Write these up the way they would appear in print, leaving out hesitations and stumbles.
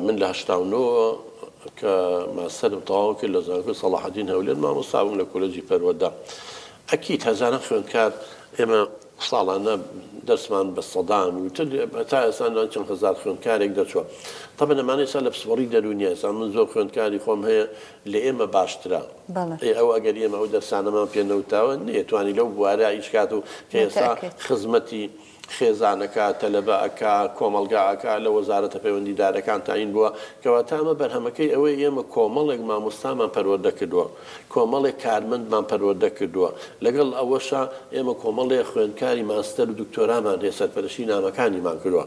من لە 89 کە ماستەرم تەواو کرد لە زانکۆی سەڵاحەدین هەولێر مامۆستابووم لە کۆلێجی پەروەردە. ئەکید هەزاران خوێندکار ئێمە ساڵانە دەرسمان بە سەدان و تا ئێستا چەند هەزار خوێندکارێک دەچووە. طبعا ئەمانە ئێستا لە پسوەڕی دەرونیە، ئێستا من زۆر خوێندکاری خۆم هەیە لە ئێمە باشترە. ئەو ئەگەر ئێمە ئەو دەرسانەمان پێ نەوتاوە نەیەتوانی لەو بوارە ئیش کات و کە ئێستا خزمەتی خێزانەکە تەلەبەکە کۆمەلگاکە لە وەزارەتە پەیوەندیدارەکان تاین بووە کەواتە ئەمە بەرهەمەکەی ئەوەی ئێمە کۆمەڵێک مامۆستامان پەروەردە کردووە، کۆمەڵێک کارمەندمان پەروەردە کردووە، لەگەڵ ئەوەشە ئێمە کۆمەڵێک خوێندکاری ماستەر و دکتۆرامان هەیە سەرپەرشتی نامەکانیمان کردووە.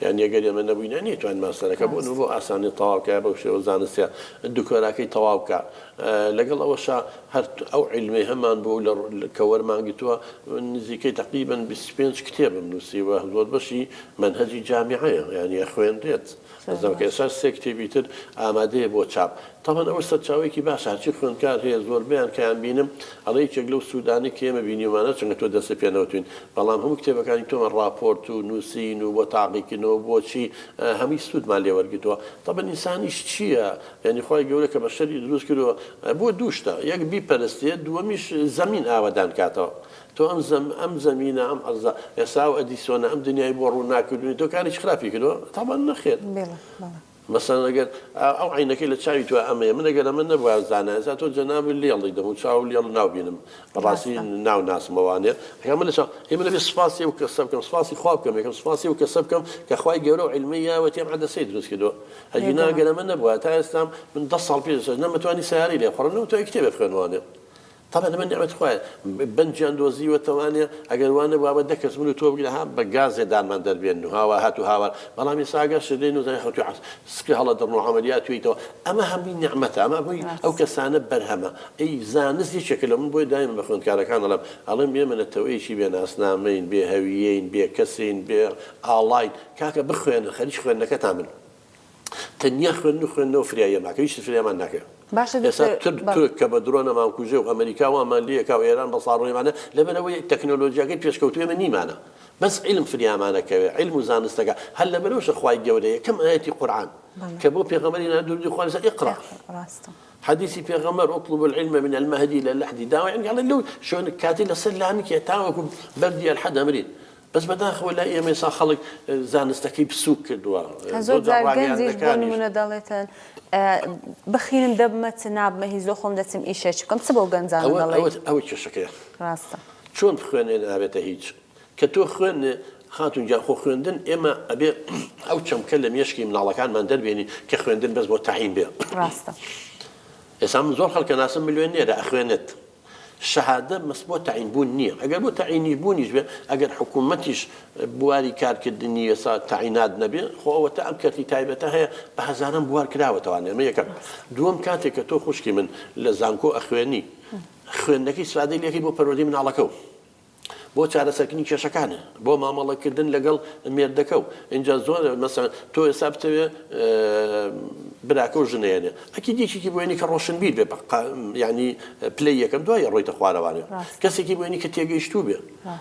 یعنی ئەگەر ئێمە نەبووینە نێتوانین ماستەرەکە بۆ ئاسانی تەواوکە بەو شێوە زانستیە دکتۆراکەی تەواو بکە. لەگەڵ ئەوەشە هەر ئەو عیلمەی هەمان بۆ کە وەرمانگرتووە نزیکەی تقریباً 25 کتێبم نووسیوە، زۆر بەشی منهەجی جامیعەیە، یعنی خوێندرێت. ئەزەمکە ئێستا 3 کتێبی تر ئامادەیە بۆ چاپ. طبعا ئەوە سەرچاوێکی باشە، هەرچی خوێندکار هەیە زۆربیان کەیان بینم ئەڵێ یەکێک لەو سوودانی کە ئێمە بینیومانە چونکە تۆ دەستە پێ نەوتوین، بەڵام هەموو کتێبەکانی تۆمە راپۆرت و نووسین و بۆ تاقیکردنەوە بۆچی هەمی سوودمان لێ وەرگرتووە. طبعا ئینسانیش چییە؟ یعنی خۆی گەورە کە بەشەری دروست کردووە بۆ دووشتە، یەک بیپەرستێت، دووەمیش زەمین ئاوەدان کاتەوە. تۆ ئەم زەمینە ئەم ئەرزە ئێستا و ئەدیسۆنە ئەم دنیای بۆ ڕوو ناکردوونی تۆ کارێکی خراپی کردووە، طبعا نەخێر. مثلا ئەگەر ئەو عینەکەی لە چاوی تۆ ئەمەیە، من ئەگەر ئەمە نەبووە زانە ئێستا تۆ جەناب لێڵی دەم و چاو لێڵ ناوبینم، بەڕاستی ناو ناسمەوانێ ئەمە لە ئێمە لەبێ سوپاسی و کەسە بکەم، سوپاسی خوا بکەم، یەکەم سوپاسی و کەسە بکەم کە خوای گەورە و عیلمی یاوەتیم عەدەسەی دروست کردووە. هەجینا ئەگەر ئەمە نەبووە تا ئێستا من 10 ساڵ پێش نەمەتوانی سیاری لێ بخڕنەوە تۆ کتێبێ بخوێنوانێ. طبعا من نعمت خواه بنجان دوزی و توانیه اگر وانه با بده کس منو تو بگیره هم با گاز دان من در بین هوا هاتو هوا والله میساقه شدین و زنی خطو عس سکی حالا در عملیات ویتو اما هم بی نعمته اما بی او کسانه برهمه ای زانس دی شکل من باید دائما بخون کار کان علم بی من التویشی بین اسنامین بی هویین بی کسین بی آلاین که بخوان خلیش خوان نکتامن تنیا خوان فريايا معك ايش فريايا ما ناكل باشا ترك بدرونا ما كوجو امريكا وامريكا وايران بصاروا معنا لبنوي التكنولوجيا كيف يشكوتوا مني معنا بس علم فريا معنا علم زانستك هلا بلوش اخوي الجوديه كم ايتي قران كبو بيغمرنا دول خالص اقرا حديثي في غمر اطلب العلم من المهدي الى اللحد داوي يعني قال له شلون كاتل سلامك يتاوكم بردي الحد امرين بس بداخل ولا ايه ميسا خلق زانستكي بسوق دوا زود زارگنزیش بونی من دالتن بخینم دبمت ناب مهیزلو خم دتم ایشه چکم سبو گنزان دالای او چه شکیه راسته چون بخوانین نابته هیچ کتو خوان خاتون جا خو خوندن اما ابي او چم كلم يشكي من الله كان من دربيني كخوندن بس بو تعيين به راسته اسام زور خلق ناس مليونير اخوانت الشهاده مسبوط تعيين بون نيه اگر بو تعيين بونيش اگر حكومتيش بواري كار كدنيه صار تعيينات نبي خو هو تاكد تايبتها بهزارن بوار كداوه تواني ما يك دوم كاتك تو خوشكي من لزانكو اخواني خوانك استفاده ليكي بو پرودي من علاكو بۆ چارەسەرکردنی کێشەکانە بۆ مامەڵەکردن لەگەڵ مێردەکە و اینجا زۆر مەسەڵەن تۆ ئێستا بتەوێ براکە و ژنێنێ ئەکی دیێکێکی بۆێنی کە ڕۆشنبیر بێ یعنی پلەی یەکەم دوای ڕۆیتە خوارەوانێ کەسێکی بۆێنی کە تێگەیشتوو بێ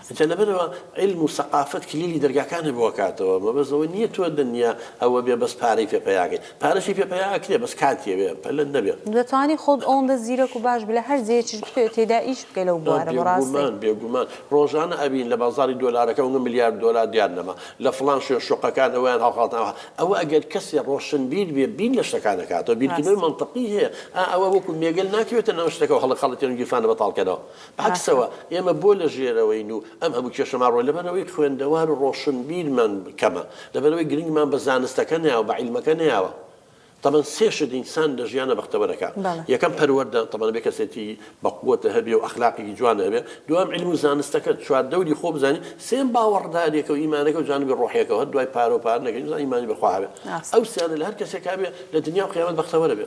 ئەجا لەبەرەوە علم و سەقافەت کلیلی دەرگاکانە بۆ کاتەوە مەبەستەوە نییە تۆ دنیا ئەوە بێ بەس پارەی پێپەیاکەی پارەشی پێپەیاکرێ بەس کاتیە بێ پەلەن نەبێ دەتوانی خۆت ئەوەندە زیرەک و باش بلە هەر زێچ تێدا ئیش بکەی لەو بوارە بەڕاستی بێگومان ڕۆژانە ئەبین لە بازاری دۆلارەکە و ملیار دۆلار دیار نەما لە فڵان شوقەکان ئەویان هەڵخاتنەوە ئەوە ئەگەر کەسێ ڕۆشنبیر بێ بین لە شتەکانەکاتەوە بیرکردنەوەی منطقی هەیە ئەوە وەکو مێگەل ناکەوێتە ناو شتەکە و هەڵەخەڵەتێن گیرفانە بەتاڵکەنەوە بەعکسەوە ئێمە بۆ لە ژێرەوەین و ئەم هەموو کێشەماڕۆ لەبەرەوەی خوێندەوار و ڕۆشنبیرمان کەمە لەبەرەوەی گرنگمان بە زانستەکە نەیاوە بە عیلمەکە نەیاوە طبعا سيشد إنسان لجيانا بختبرك يا كم پرورده طبعا بكسيتي بقوته هبي وأخلاقي جوانا هبي دوام علم زانستك شو الدولي خوب زاني سين باور داريك وإيمانك وجانب الروحيك وهدواي بارو بارنك إنسان إيماني بخواها أو سيان الهركسة كابي للدنيا وقيامات بختبره بي